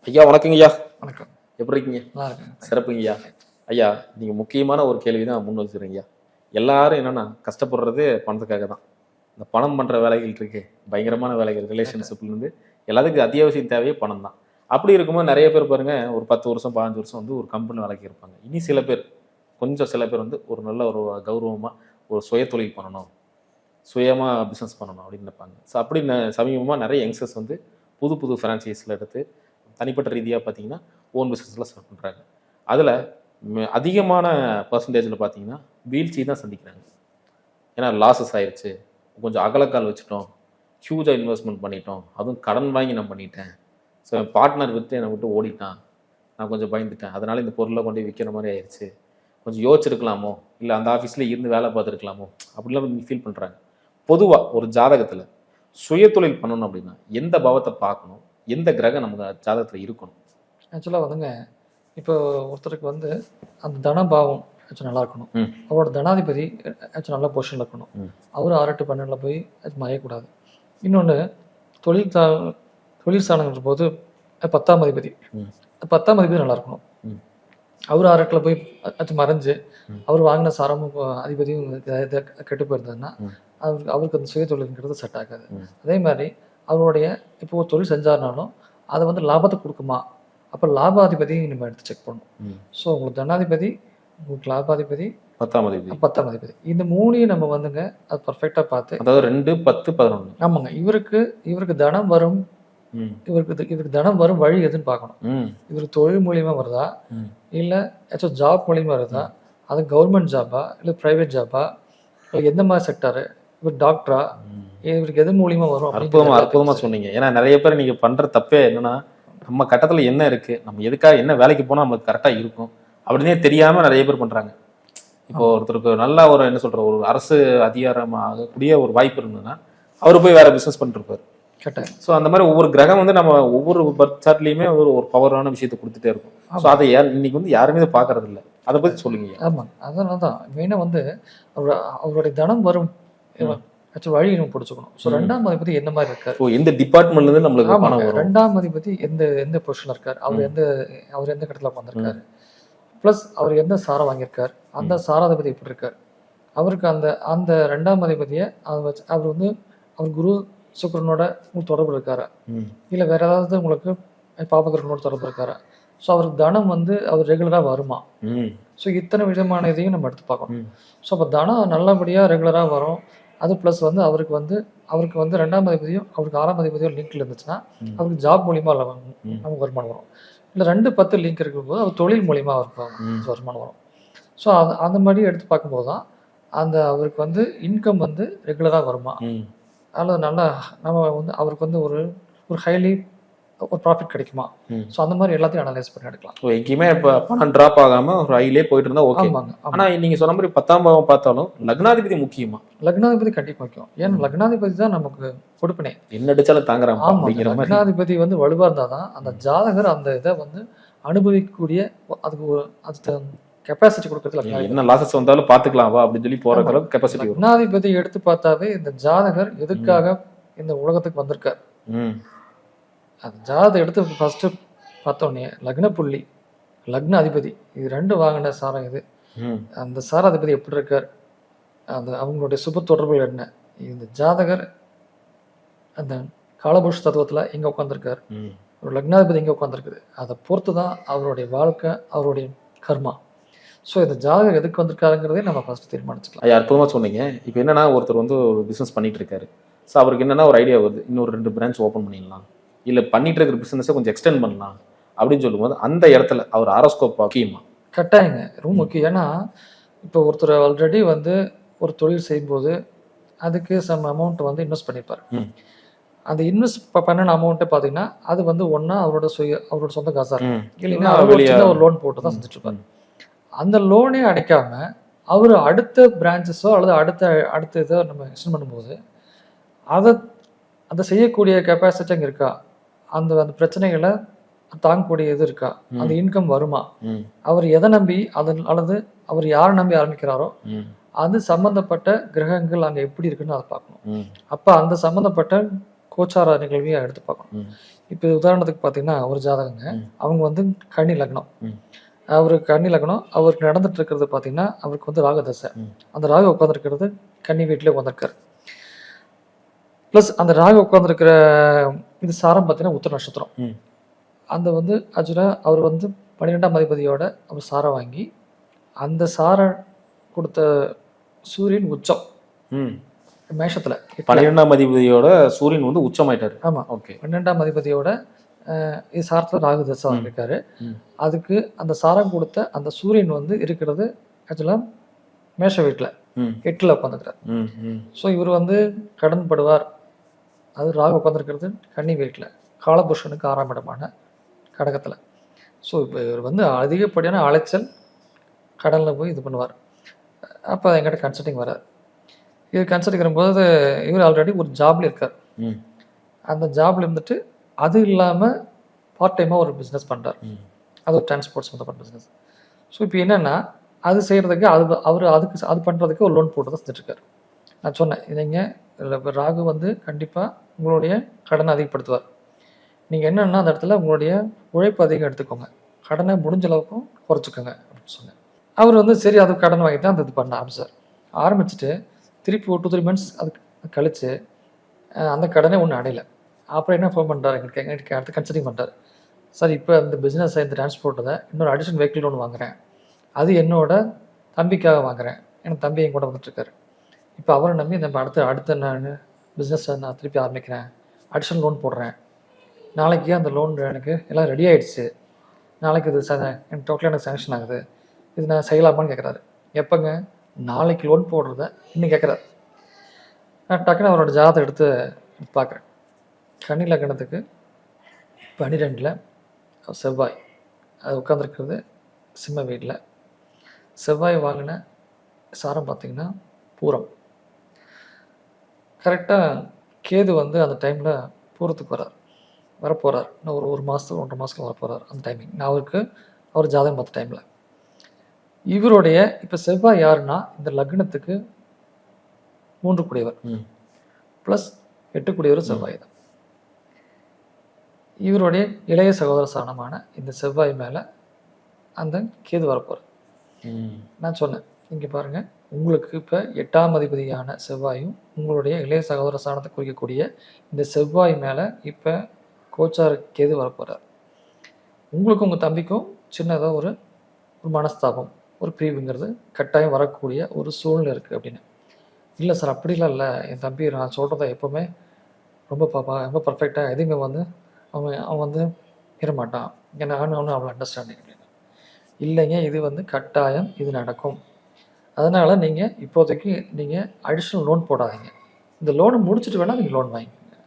ஐயா வணக்கங்க ஐயா. வணக்கம். எப்படி இருக்கீங்க? நல்லா இருக்கேன். சிறப்புங்க ஐயா. ஐயா நீங்க முக்கியமான ஒரு கேள்வி தான் முன் வச்சுக்கிறீங்க. எல்லாரும் என்னன்னா கஷ்டப்படுறது பணத்துக்காக தான். இந்த பணம் பண்ற வேலைகள் இருக்கு, பயங்கரமான வேலைகள், ரிலேஷன்ஷிப்ல இருந்து எல்லாத்துக்கும் அத்தியாவசிய தேவையே பணம் தான். அப்படி இருக்கும்போது நிறைய பேர் பாருங்க, ஒரு 10 வருஷம் 15 வருஷம் வந்து ஒரு கம்பெனி வேலைக்கு இருப்பாங்க. இனி சில பேர் சில பேர் வந்து ஒரு நல்ல ஒரு கௌரவமா ஒரு சுய தொழில் பண்ணணும், சுயமா பிசினஸ் பண்ணணும் அப்படின்னு நினைப்பாங்க. ஸோ அப்படி சமீபமாக நிறைய யங்ஸ்டர்ஸ் வந்து புது புது ஃப்ரான்ச்சைஸில் எடுத்து தனிப்பட்ட ரீதியாக பார்த்தீங்கன்னா ஓன் பிஸ்னஸ்லாம் ஸ்டார்ட் பண்ணுறாங்க. அதில் அதிகமான பர்சன்டேஜில் பார்த்தீங்கன்னா வீழ்ச்சி தான் சந்திக்கிறாங்க. ஏன்னா லாஸஸ் ஆயிடுச்சு, கொஞ்சம் அகலக்கால் வச்சுட்டோம், ஹியூஜாக இன்வெஸ்ட்மெண்ட் பண்ணிட்டோம், அதுவும் கடன் வாங்கி நான் பண்ணிட்டேன், ஸோ என் பார்ட்னர் விட்டு என்னை விட்டு ஓடிட்டான், நான் கொஞ்சம் பயந்துட்டேன், அதனால் இந்த பொருளை கொண்டு போய் விற்கிற மாதிரி ஆயிடுச்சு, கொஞ்சம் யோசிச்சிருக்கலாமோ, இல்லை அந்த ஆஃபீஸில் இருந்து வேலை பார்த்துருக்கலாமோ அப்படிலாம் ஃபீல் பண்ணுறாங்க. பொதுவாக ஒரு ஜாதகத்தில் சுயதொழில் பண்ணணும் அப்படின்னா எந்த பாவத்தை பார்க்கணும், எந்த கிரகம் நமக்கு ஜாதகத்தில் இருக்கணும்? ஆக்சுவலாக வந்துங்க, இப்போ ஒருத்தருக்கு வந்து அந்த தனபாவம் ஆக்சுவலாக நல்லா இருக்கணும். அவரோட தனாதிபதி ஆக்சுவலாக நல்ல பொசிஷனில் இருக்கணும். அவர் 6-8-12 போய் அது மறையக்கூடாது. இன்னொன்று தொழில் ஸ்தானங்கிற போது 10ஆம் அதிபதி, 10ஆம் அதிபதி நல்லா இருக்கணும். அவர் 6-8 போய் அது மறைஞ்சு அவர் வாங்கின சாரமும் அதிபதியும் கெட்டு போயிருந்ததுன்னா அவருக்கு அந்த சுய தொழில்ங்கிறது செட் ஆகாது. அதே மாதிரி அவருடைய இப்போ ஒரு தொழில் செஞ்சாருனாலும் அதை வந்து லாபத்தை கொடுக்குமா, அப்போ லாபாதிபதி நம்ம எடுத்து செக் பண்ணணும். ஸோ உங்களுக்கு தனாதிபதி, உங்களுக்கு லாபாதிபதி, 10ஆம் அதிபதி, இந்த மூணையும் நம்ம வந்துங்க அது பர்ஃபெக்டாக பார்த்து, அதாவது 2, 10, 11. ஆமாங்க, இவருக்கு தனம் வரும், இவருக்கு தனம் வரும் வழி எதுன்னு பார்க்கணும். இவருக்கு தொழில் மூலியமா வருதா, இல்லை ஏதாச்சும் ஜாப் மூலியமா வருதா, அது கவர்மெண்ட் ஜாபா இல்லை ப்ரைவேட் ஜாபா, இல்லை எந்த மாதிரி செக்டாரு, இவர் டாக்டரா, இவருக்கு எது மூலியமா வரும். அற்புதமா சொன்னீங்க. ஏன்னா நிறைய பேர் நீங்க பண்ற தப்பே என்னன்னா, நம்ம கட்டத்துல என்ன இருக்கு, நம்ம எதுக்காக என்ன வேலைக்கு போனா நமக்கு கரெக்டா இருக்கும் அப்படின்னே தெரியாம நிறைய பேர் பண்றாங்க. இப்போ ஒருத்தருக்கு நல்ல ஒரு என்ன சொல்ற ஒரு அரசு அதிகாரமாகக்கூடிய ஒரு வாய்ப்பு இருந்ததுன்னா அவரு போய் வேற பிசினஸ் பண்ணிட்டு இருப்பாரு. ஸோ அந்த மாதிரி ஒவ்வொரு கிரகம் வந்து நம்ம ஒவ்வொரு பர்த் சார்ட்லயுமே ஒரு பவரான விஷயத்தை கொடுத்துட்டே இருக்கும். ஸோ அதை இன்னைக்கு வந்து யாருமே பாக்குறது இல்லை. அதை பத்தி சொல்லுங்க. ஆமாங்க, அதனால தான் மெயினாக வந்து அவருடைய தனம் வரும் வழி நம்ம பிடிச்சிக்கணும். ஸோ 2ஆம் அதிபதி எந்த மாதிரி இருக்காரு, எந்த டிபார்ட்மெண்ட்ல இருந்து நம்மளுக்கு பணம் வரும், 2ஆம் அதிபதி எந்த பொசிஷன்ல இருக்காரு, அவர் எந்த இடத்துல உட்காந்துருக்காரு, பிளஸ் அவர் எந்த சாரம் வாங்கியிருக்காரு, அந்த சாராதிபதி எப்படி இருக்காரு, அவருக்கு அந்த 2ஆம் அதிபதியை அவர் வந்து அவர் குரு சுக்கிரனோட தொடர்பு இருக்காரா, இல்லை வேற ஏதாவது உங்களுக்கு பாபகிரகனோட தொடர்பு இருக்காரா, ஸோ அவருக்கு தனம் வந்து அவர் ரெகுலராக வருமா. ஸோ இத்தனை விதமான இதையும் நம்ம எடுத்து பார்க்கணும். ஸோ அப்போ தனம் நல்லபடியாக ரெகுலராக வரும். அது ப்ளஸ் வந்து அவருக்கு வந்து 2ஆம் அதிபதியும் அவருக்கு 6ஆம் அதிபதியும் லிங்க்ல இருந்துச்சுன்னா அவருக்கு ஜாப் மூலியமா நமக்கு வருமானம் வரும். இல்லை 2-10 லிங்க் இருக்கும்போது அவர் தொழில் மூலியமா அவருக்கு வருமானம் வரும். ஸோ அந்த மாதிரி எடுத்து பார்க்கும்போது தான் அவருக்கு வந்து இன்கம் வந்து ரெகுலராக வருமா, அதில் நல்லா நம்ம வந்து அவருக்கு வந்து ஒரு ஹைலி ஒரு ப்ராஃபிட் கிடைக்குமா. ஸோ அந்த மாதிரி எல்லாத்தையும் அனலைஸ் பண்ணி எடுக்கலாம். ஸோ எங்கேயுமே இப்போ பணம் ட்ராப் ஆகாம ஒரு ஹைலே போயிட்டு இருந்தா ஓகே. ஆனால் நீங்க சொன்ன மாதிரி 10ஆம் பாவம் பார்த்தாலும் லக்னாதிபதி முக்கியமா? லக்னாதிபதி கண்டிப்பா முக்கியம். ஏன்னா லக்னாதிபதி தான் நமக்கு கொடுப்பினே, என்ன அடிச்சாலும் தாங்குறாங்க. லக்னாதிபதி வந்து வலுவா இருந்தாதான் அந்த ஜாதகர் அந்த இதை வந்து அனுபவிக்கக்கூடிய அதுக்கு கெப்பாசிட்டி கொடுக்கறதுல என்ன லாசஸ் வந்தாலும் பாத்துக்கலாம் வா அப்படின்னு சொல்லி போற அளவுக்கு கெப்பாசிட்டி. லக்னாதிபதி எடுத்து பார்த்தாவே இந்த ஜாதகர் எதுக்காக இந்த உலகத்துக்கு வந்திருக்காரு, அந்த ஜாதகத்தை எடுத்து ஃபர்ஸ்ட் பார்த்தோன்னே லக்ன புள்ளி, லக்ன அதிபதி, இது 2 வாங்கின சாரம் இது, அந்த சாராதிபதி எப்படி இருக்கார், அவங்களுடைய சுப தொடர்புகள் என்ன, இந்த ஜாதகர் அந்த காலபுருஷ தத்துவத்துல எங்க உட்காந்துருக்காரு, ஒரு லக்னாதிபதி எங்க உட்காந்துருக்குது, அதை பொறுத்து தான் அவருடைய வாழ்க்கை, அவருடைய கர்மா. ஸோ இந்த ஜாதகர் எதுக்கு வந்திருக்காருங்கிறதே நம்ம ஃபர்ஸ்ட் தீர்மானிச்சுக்கலாம். அற்புதமா சொன்னீங்க. இப்போ என்னன்னா ஒருத்தர் வந்து ஒரு பிசினஸ் பண்ணிட்டு இருக்காரு. ஸோ அவருக்கு என்னன்னா ஒரு ஐடியா வருது, இன்னொரு 2 பிரான்ச் ஓப்பன் பண்ணிடலாம், இல்லை பண்ணிட்டு இருக்கிற பிசினஸை கொஞ்சம் எக்ஸ்டெண்ட் பண்ணலாம் அப்படின்னு சொல்லும்போது அந்த இடத்துல அவர் ஆரோஸ்கோப் முக்கியமா? கட்டாயங்க, ரொம்ப முக்கியம். ஏன்னா இப்போ ஒருத்தர் ஆல்ரெடி வந்து ஒரு தொழில் செய்யும்போது அதுக்கு சம் அமௌண்ட் வந்து இன்வெஸ்ட் பண்ணியிருப்பார். அந்த இன்வெஸ்ட் பண்ணின அமௌண்ட்டை பார்த்தீங்கன்னா அது வந்து ஒன்றா அவரோட சொந்த காசாக இருக்கும், இல்லைன்னா ஒரு லோன் போட்டு தான் செஞ்சுட்டு இருப்பார். அந்த லோனே அடைக்காம அவர் அடுத்த பிரான்ச்சஸோ அல்லது அடுத்த இதை நம்ம எக்ஸ்டெண்ட் பண்ணும்போது அதை செய்யக்கூடிய கெப்பாசிட்டி அங்கே இருக்கா, அந்த பிரச்சனைகளை தாங்கக்கூடிய இது இருக்கா, அந்த இன்கம் வருமா, அவர் எதை நம்பி அல்லது அவர் யாரை நம்பி ஆரம்பிக்கிறாரோ அது சம்பந்தப்பட்ட கிரகங்கள் அங்கே எப்படி இருக்குன்னு அதை பார்க்கணும். அப்போ அந்த சம்பந்தப்பட்ட கோச்சார நிகழ்வையை எடுத்து பார்க்கணும். இப்போ உதாரணத்துக்கு பார்த்தீங்கன்னா ஒரு ஜாதகங்க, ம். அவங்க வந்து கன்னி லக்னம். ம். அவருக்கு கன்னி லக்னம், அவருக்கு நடந்துட்டு இருக்கிறது பார்த்தீங்கன்னா, அவருக்கு வந்து ராகு தசை. ம். அந்த ராகு உட்காந்துருக்கிறது கன்னி வீட்டிலே உட்காந்துருக்காரு. ப்ளஸ் அந்த ராகு உட்காந்துருக்கிற இது சாரம் பார்த்தீங்கன்னா உத்திர நட்சத்திரம். ம். அந்த வந்து ஆக்சுவலாக அவர் வந்து 12ஆம் அதிபதியோட அவர் சாரம் வாங்கி, அந்த சாரம் கொடுத்த சூரியன் உச்சம் ம். மேஷத்துல. 12ஆம் அதிபதியோட சூரியன் வந்து உச்சமாயிட்டாரு. ஆமா, ஓகே. 12ஆம் அதிபதியோட இது சாரத்தில் ராகு தசை வாங்கியிருக்காரு. ம். அதுக்கு அந்த சாரம் கொடுத்த அந்த சூரியன் வந்து இருக்கிறது ஆக்சுவலாக மேஷ வீட்டில் ம். 8ல் உட்காந்துக்கிறார். ம். ம். ஸோ இவர் வந்து கடன் படுவார். அது ராகு உட்காந்துருக்கிறது கன்னி வீட்டில், காலபுருஷனுக்கு 6ஆம் இடமான கடகத்தில். ஸோ இப்போ இவர் வந்து அதிகப்படியான அலைச்சல் கடனில் போய் இது பண்ணுவார். அப்போ என்கிட்ட கன்சல்டிங் வரார். இது கன்சல்டிங் வரும்போது இவர் ஆல்ரெடி ஒரு ஜாப்ல இருக்கார். ம். அந்த ஜாப்ல இருந்துட்டு அது இல்லாமல் பார்ட் டைமாக ஒரு பிஸ்னஸ் பண்ணுறார். ம். அது ஒரு டிரான்ஸ்போர்ட் சம்மந்தப்பட்ட பிஸ்னஸ். ஸோ இப்போ என்னென்னா அது செய்கிறதுக்கு அவர் அதுக்கு அது பண்ணுறதுக்கு ஒரு லோன் போட்டு தான் செஞ்சுட்ருக்காரு. நான் சொன்னேன், நீங்கள் ராகு வந்து கண்டிப்பாக உங்களுடைய கடனை அதிகப்படுத்துவார். நீங்கள் என்னென்னா அந்த இடத்துல உங்களுடைய உழைப்பு அதிகம் எடுத்துக்கோங்க, கடனை முடிஞ்ச அளவுக்கும் குறைச்சிக்கோங்க அப்படின்னு சொன்னேன். அவர் வந்து சரி அது கடன் வாங்கி தான் அந்த இது பண்ண ஆரம்பிச்சுட்டு திருப்பி ஒரு 2-3 மந்த்ஸ் அதுக்கு கழித்து அந்த கடனே ஒன்றும் அடையலை. அப்புறம் என்ன ஃபோன் பண்ணுறாரு எங்களுக்கு அடுத்து கன்சல்டிங் பண்ணுறாரு. சார் இப்போ இந்த பிஸ்னஸ் இந்த டிரான்ஸ்போர்ட்டை இன்னொரு அடிஷனல் வெஹிக்கிள் லோன் வாங்குகிறேன், அது என்னோட தம்பிக்காக வாங்குகிறேன். எனக்கு தம்பி என் கூட வந்துட்டுருக்காரு. இப்போ அவரை நம்பி நம்ம அடுத்த நான் பிஸ்னஸை நான் திருப்பி ஆரம்பிக்கிறேன், அடிஷனல் லோன் போடுறேன். நாளைக்கு அந்த லோன் எனக்கு எல்லாம் ரெடி ஆகிடுச்சு, நாளைக்கு இது எனக்கு டோட்டலாக எனக்கு சேங்ஷன் ஆகுது, இது நான் செய்யலாமான்னு கேட்குறாரு. எப்போங்க? நாளைக்கு லோன் போடுறத இன்னும் கேட்குறாரு. நான் டக்குன்னு அவரோட ஜாதகத்தை எடுத்து பார்க்குறேன். கன்னி லக்னத்துக்கு 12ல் செவ்வாய் அது உட்காந்துருக்கிறது சிம்ம வீட்டில். செவ்வாய் வாங்கின சாரம் பார்த்திங்கன்னா பூரம். கரெக்டாக கேது வந்து அந்த டைமில் பூரத்துக்கு வரப்போகிறார். இன்னும் ஒரு மாதத்துக்கு 1.5 மாதத்துக்கு வரப்போகிறார் அந்த டைமிங். நான் அவர் ஜாதகம் பார்த்த டைமில் இவருடைய இப்போ செவ்வாய் யாருன்னா இந்த லக்னத்துக்கு 3 கூடியவர் ப்ளஸ் 8 கூடியவர் செவ்வாய் தான். இவருடைய இளைய சகோதர ஸ்தானமான இந்த செவ்வாய் மேலே அந்த கேது வரப்போகிறார். நான் சொன்னேன், இங்கே பாருங்கள், உங்களுக்கு இப்போ 8ஆம் அதிபதியான செவ்வாயும் உங்களுடைய இளைய சகோதர ஸ்தானத்தை குறிக்கக்கூடிய இந்த செவ்வாய் மேலே இப்போ கோச்சார கேது வரப்போகிறார். உங்களுக்கும் உங்கள் தம்பிக்கும் சின்னதாக ஒரு மனஸ்தாபம், ஒரு பிரிவுங்கிறது கட்டாயம் வரக்கூடிய ஒரு சூழ்நிலை இருக்குது அப்படின்னு. இல்லை சார் அப்படிலாம் இல்லை, என் தம்பி நான் சொல்கிறத எப்போவுமே ரொம்ப பர்ஃபெக்டாக எதுவுமே வந்து அவன் வந்து மாட்டான், நானும் அவ்வளோ அண்டர்ஸ்டாண்டிங் அப்படின்னு. இல்லைங்க, இது வந்து கட்டாயம் இது நடக்கும். அதனால் நீங்கள் இப்போதைக்கு நீங்கள் அடிஷ்னல் லோன் போடாதீங்க, இந்த லோனை முடிச்சுட்டு வேணால் நீங்கள் லோன் வாங்கிக்கோங்க.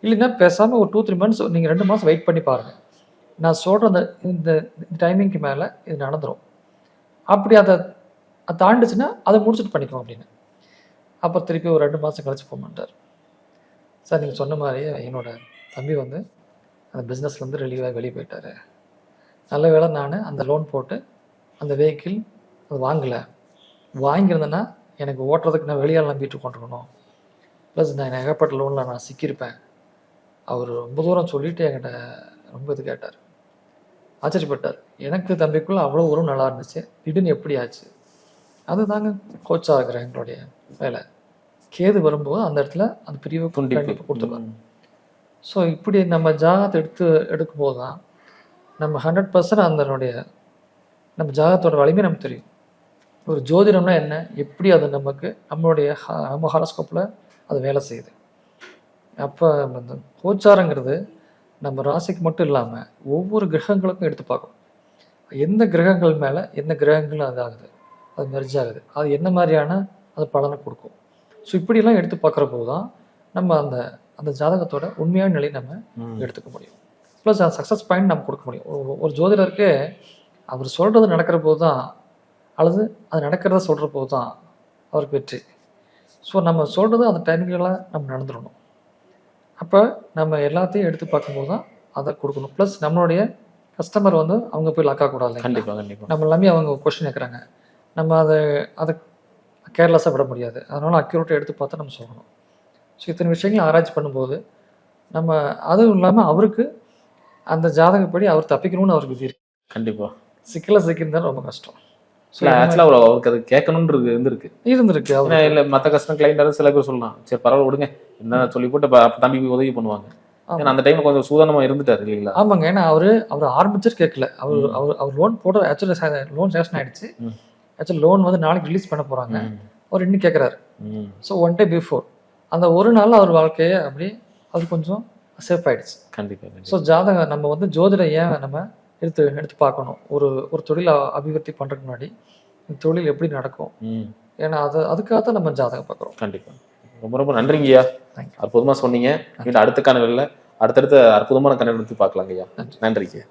இல்லைன்னா பேசாமல் ஒரு 2-3 மந்த்ஸ் நீங்கள் 2 மாதம் வெயிட் பண்ணி பாருங்கள், நான் சொல்கிற இந்த டைமிங்க்கு மேலே இது நடந்துடும். அப்படி அதை தாண்டிச்சுன்னா அதை முடிச்சுட்டு பண்ணிக்கோங்க அப்படின்னு. அப்புறம் திருப்பி ஒரு 2 மாதம் கழிச்சு போக மாட்டார். சார் நீங்கள் சொன்ன மாதிரியே என்னோட தம்பி வந்து அந்த பிஸ்னஸ்லேருந்து வெளியே போயிட்டார். நல்ல வேளை நான் அந்த லோன் போட்டு அந்த வெஹிக்கிள் அது வாங்கியிருந்தேன்னா எனக்கு ஓட்டுறதுக்கு நான் வெளியால் நம்பிட்டு கொண்டிருக்கணும். ப்ளஸ் நான் ஏகப்பட்ட லோனில் நான் சிக்கியிருப்பேன். அவர் ரொம்ப தூரம் சொல்லிவிட்டு என்கிட்ட ரொம்ப இது கேட்டார், ஆச்சரியப்பட்டார். எனக்கு தம்பிக்குள்ளே அவ்வளோ உறவு நல்லா இருந்துச்சு, திடீர்னு எப்படி ஆச்சு? அதுதாங்க கோச்சாக இருக்கிற எங்களுடைய வேலை. கேது வரும்போது அந்த இடத்துல அந்த பிரிவை கண்டிப்பாக கொடுத்துருவாங்க. ஸோ இப்படி நம்ம ஜாதகத்தை எடுக்கும்போது தான் நம்ம 100% நம்ம ஜாதகத்தோட வலிமை நமக்கு தெரியும். ஒரு ஜோதிடம்னா என்ன, எப்படி அது நம்மளுடைய நம்ம ஹாரோஸ்கோப்பில் அது வேலை செய்யுது. அப்போ அந்த கோச்சாரங்கிறது நம்ம ராசிக்கு மட்டும் இல்லாமல் ஒவ்வொரு கிரகங்களுக்கும் எடுத்து பார்க்கணும். எந்த கிரகங்கள் மேலே எந்த கிரகங்கள் அது ஆகுது, அது மெர்ஜ் ஆகுது, அது என்ன மாதிரியான அது பலனை கொடுக்கும். ஸோ இப்படிலாம் எடுத்து பார்க்குற போது தான் நம்ம அந்த ஜாதகத்தோட உண்மையான நிலையை நம்ம எடுத்துக்க முடியும். ப்ளஸ் அந்த சக்ஸஸ் பாயிண்ட் நம்ம கொடுக்க முடியும். ஒரு ஜோதிடருக்கு அவர் சொல்கிறது நடக்கிற போது தான், அல்லது அது நடக்கிறத சொல்கிற போது தான் அவருக்கு வெற்றி. ஸோ நம்ம சொல்கிறது அந்த டைமிங்கெல்லாம் நம்ம நடந்துடணும். அப்போ நம்ம எல்லாத்தையும் எடுத்து பார்க்கும்போது தான் அதை கொடுக்கணும். ப்ளஸ் நம்மளுடைய கஸ்டமர் வந்து அவங்க போய் லாக் ஆகக்கூடாது. கண்டிப்பாக நம்ம எல்லாமே அவங்க கொஸ்டின் கேட்குறாங்க, நம்ம அதை கேர்லெஸ்ஸாக விட முடியாது. அதனால் அக்யூரேட்டாக எடுத்து பார்த்தா நம்ம சொல்லணும். ஸோ இத்தனை விஷயங்களும் ஆராய்ச்சி பண்ணும்போது நம்ம அதுவும் இல்லாம அவருக்கு அந்த ஜாதகப்படி அவர் தப்பிக்கணும்னு அவருக்கு விதி இருக்கு. கண்டிப்பா. சிக்கல சிக்கியிருந்தாலும் ரொம்ப கஷ்டம். ஸோ இல்ல ஆக்சுவலா அவருக்கு அது கேட்கணும்ன்றது இருந்திருக்கு. இருந்திருக்கு ஏன்னா அவருக்கு. இல்ல மத்த கஸ்டம் கிளைண்டாலும் சில பேர் சொல்லலாம், சரி பரவாயில்ல விடுங்க என்ன சொல்லி போட்டு தம்பி உதவி பண்ணுவாங்க. ஏன்னா அந்த டைம்ல கொஞ்சம் சூதானமா இருந்துட்டாரு இல்லைங்களா? ஆமாங்க. ஏன்னா அவர் ஆரம்பிச்சிட்டு கேட்கல. அவர் லோன் போட ஆக்சுவலி லோன் சேஷன் ஆயிடுச்சு. ஆக்சுவலி லோன் வந்து நாளைக்கு ரிலீஸ் பண்ண போறாங்க. அவர் இன்னும் கேட்குறாரு. ஸோ ஒன் டே பிஃபோர் அந்த ஒரு நாள் அவர் வாழ்க்கையை அப்படி அவர் கொஞ்சம் சேஃப் ஆயிடுச்சு. கண்டிப்பா. ஸோ ஜாதகம் நம்ம வந்து ஜோதிடம் ஏன் நம்ம எடுத்து பார்க்கணும், ஒரு தொழிலை அபிவிருத்தி பண்றதுக்கு முன்னாடி இந்த தொழில் எப்படி நடக்கும், ஏன்னா அதுக்காக தான் நம்ம ஜாதகம் பார்க்குறோம். கண்டிப்பா. ரொம்ப ரொம்ப நன்றிங்கய்யா, அற்புதமா சொன்னீங்க. அடுத்த கனவுல அடுத்தடுத்த அற்புதமான கனவு எடுத்து பார்க்கலாங்கய்யா. நன்றிங்க.